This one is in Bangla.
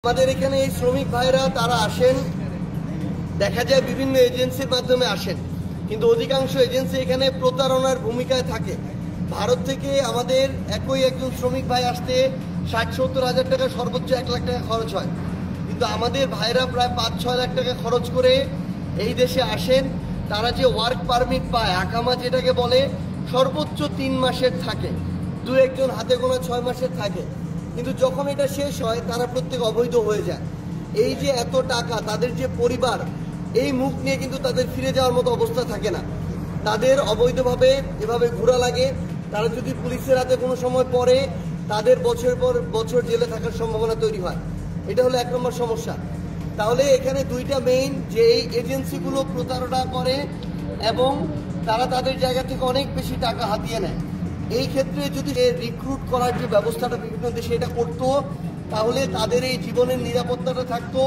আমাদের এখানে এই শ্রমিক ভাইরা তারা আসেন, দেখা যায় বিভিন্ন এজেন্সির মাধ্যমে আসেন, কিন্তু অধিকাংশ এজেন্সি এখানে প্রতারণার ভূমিকায় থাকে। ভারত থেকে আমাদের একই একজন শ্রমিক ভাই আসতে ৬০-৭০ হাজার টাকা, সর্বোচ্চ ১ লাখ টাকা খরচ হয়, কিন্তু আমাদের ভাইরা প্রায় ৫-৬ লাখ টাকা খরচ করে এই দেশে আসেন। তারা যে ওয়ার্ক পারমিট পায়, আকামা যেটাকে বলে, সর্বোচ্চ ৩ মাসের থাকে, দু একজন হাতে গোনা ৬ মাসের থাকে, কিন্তু যখন এটা শেষ হয় তারা প্রত্যেক অবৈধ হয়ে যায়। এই যে এত টাকা, তাদের যে পরিবার, এই মুখ নিয়ে কিন্তু তাদের ফিরে যাওয়ার মতো অবস্থা থাকে না। তাদের অবৈধভাবে এভাবে ঘোরা লাগে। তারা যদি পুলিশের হাতে কোনো সময় পড়ে, তাদের বছরের পর বছর জেলে থাকার সম্ভাবনা তৈরি হয়। এটা হলো ১ নম্বর সমস্যা। তাহলে এখানে দুইটা মেইন, যে এই এজেন্সিগুলো প্রতারণা করে এবং তারা তাদের জায়গা থেকে অনেক বেশি টাকা হাতিয়ে নেয়। এই ক্ষেত্রে যদি রিক্রুট করার যে ব্যবস্থাটা বিভিন্ন দেশে এটা করতো, তাহলে তাদের এই জীবনের নিরাপত্তাটা থাকতো,